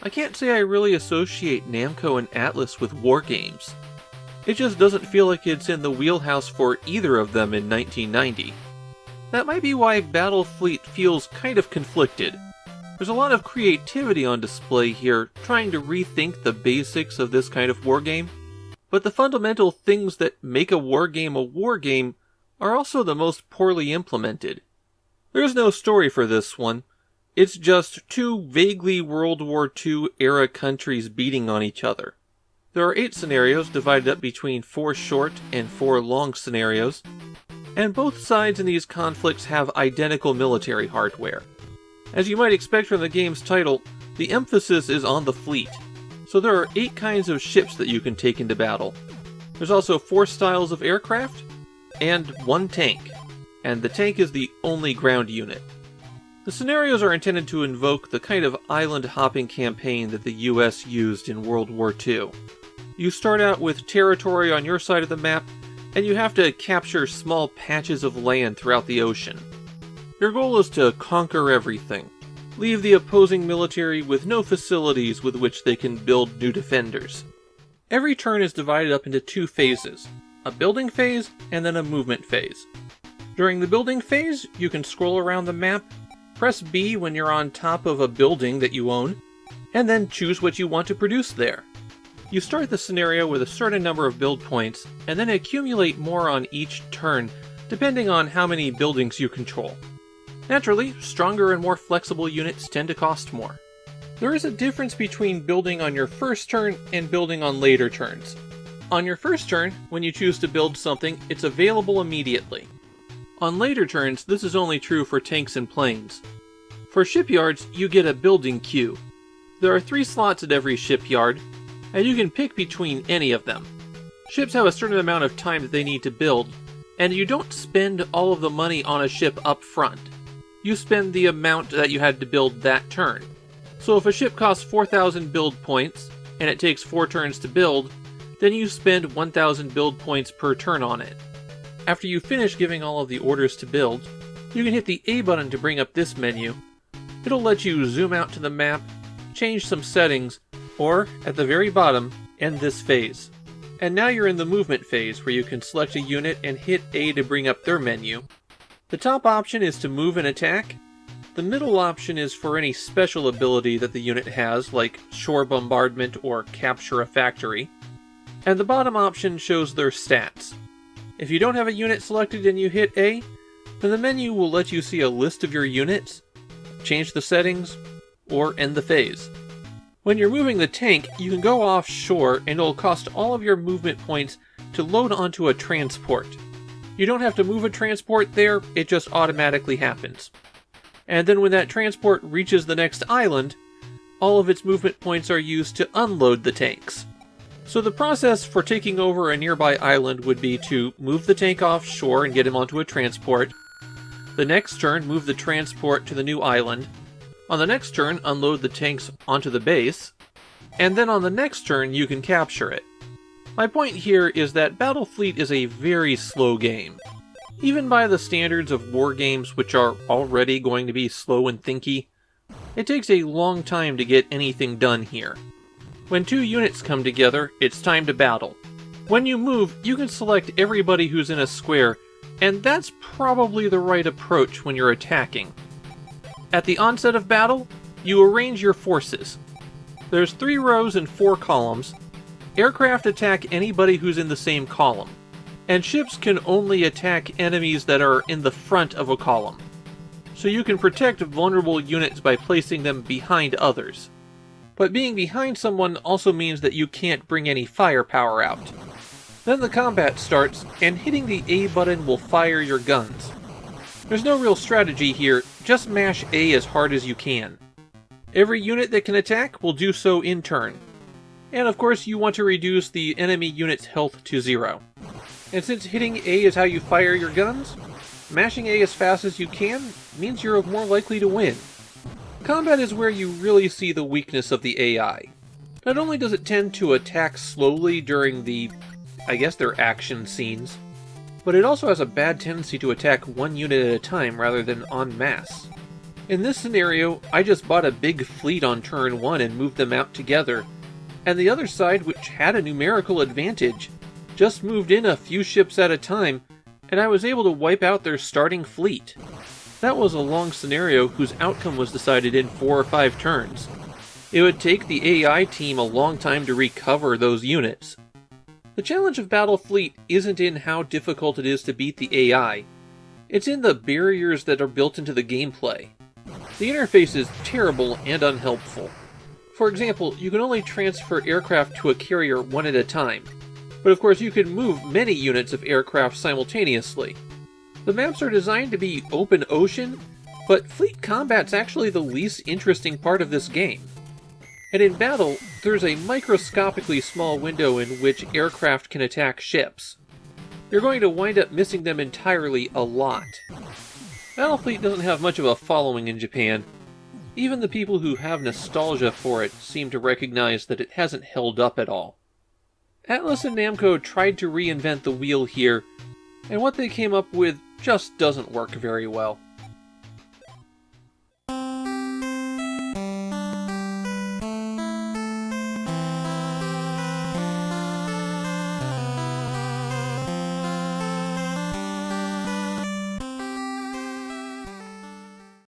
I can't say I really associate Namco and Atlas with war games. It just doesn't feel like it's in the wheelhouse for either of them in 1990. That might be why Battlefleet feels kind of conflicted. There's a lot of creativity on display here, trying to rethink the basics of this kind of war game, but the fundamental things that make a war game are also the most poorly implemented. There's no story for this one. It's just two vaguely World War II era countries beating on each other. There are 8 scenarios divided up between 4 short and 4 long scenarios, and both sides in these conflicts have identical military hardware. As you might expect from the game's title, the emphasis is on the fleet, so there are 8 kinds of ships that you can take into battle. There's also 4 styles of aircraft, and 1 tank, and the tank is the only ground unit. The scenarios are intended to invoke the kind of island-hopping campaign that the US used in World War II. You start out with territory on your side of the map, and you have to capture small patches of land throughout the ocean. Your goal is to conquer everything, leave the opposing military with no facilities with which they can build new defenders. Every turn is divided up into 2 phases, a building phase and then a movement phase. During the building phase, you can scroll around the map, press B when you're on top of a building that you own, and then choose what you want to produce there. You start the scenario with a certain number of build points, and then accumulate more on each turn, depending on how many buildings you control. Naturally, stronger and more flexible units tend to cost more. There is a difference between building on your first turn and building on later turns. On your first turn, when you choose to build something, it's available immediately. On later turns, this is only true for tanks and planes. For shipyards, you get a building queue. There are 3 slots at every shipyard, and you can pick between any of them. Ships have a certain amount of time that they need to build, and you don't spend all of the money on a ship up front. You spend the amount that you had to build that turn. So if a ship costs 4,000 build points, and it takes 4 turns to build, then you spend 1,000 build points per turn on it. After you finish giving all of the orders to build, you can hit the A button to bring up this menu. It'll let you zoom out to the map, change some settings, or, at the very bottom, end this phase. And now you're in the movement phase, where you can select a unit and hit A to bring up their menu. The top option is to move and attack. The middle option is for any special ability that the unit has, like shore bombardment or capture a factory. And the bottom option shows their stats. If you don't have a unit selected and you hit A, then the menu will let you see a list of your units, change the settings, or end the phase. When you're moving the tank, you can go offshore and it'll cost all of your movement points to load onto a transport. You don't have to move a transport there, it just automatically happens. And then when that transport reaches the next island, all of its movement points are used to unload the tanks. So the process for taking over a nearby island would be to move the tank offshore and get him onto a transport. The next turn, move the transport to the new island. On the next turn, unload the tanks onto the base, and then on the next turn you can capture it. My point here is that Battlefleet is a very slow game. Even by the standards of war games, which are already going to be slow and thinky, it takes a long time to get anything done here. When 2 units come together, it's time to battle. When you move, you can select everybody who's in a square, and that's probably the right approach when you're attacking. At the onset of battle, you arrange your forces. There's 3 rows and 4 columns. Aircraft attack anybody who's in the same column, and ships can only attack enemies that are in the front of a column. So you can protect vulnerable units by placing them behind others. But being behind someone also means that you can't bring any firepower out. Then the combat starts, and hitting the A button will fire your guns. There's no real strategy here, just mash A as hard as you can. Every unit that can attack will do so in turn. And of course you want to reduce the enemy unit's health to 0. And since hitting A is how you fire your guns, mashing A as fast as you can means you're more likely to win. Combat is where you really see the weakness of the AI. Not only does it tend to attack slowly during their action scenes, but it also has a bad tendency to attack one unit at a time rather than en masse. In this scenario, I just bought a big fleet on turn 1 and moved them out together, and the other side, which had a numerical advantage, just moved in a few ships at a time, and I was able to wipe out their starting fleet. That was a long scenario whose outcome was decided in 4 or 5 turns. It would take the AI team a long time to recover those units. The challenge of Battlefleet isn't in how difficult it is to beat the AI. It's in the barriers that are built into the gameplay. The interface is terrible and unhelpful. For example, you can only transfer aircraft to a carrier one at a time, but of course you can move many units of aircraft simultaneously. The maps are designed to be open ocean, but fleet combat's actually the least interesting part of this game. And in battle, there's a microscopically small window in which aircraft can attack ships. You're going to wind up missing them entirely a lot. Battlefleet doesn't have much of a following in Japan. Even the people who have nostalgia for it seem to recognize that it hasn't held up at all. Atlas and Namco tried to reinvent the wheel here, and what they came up with just doesn't work very well.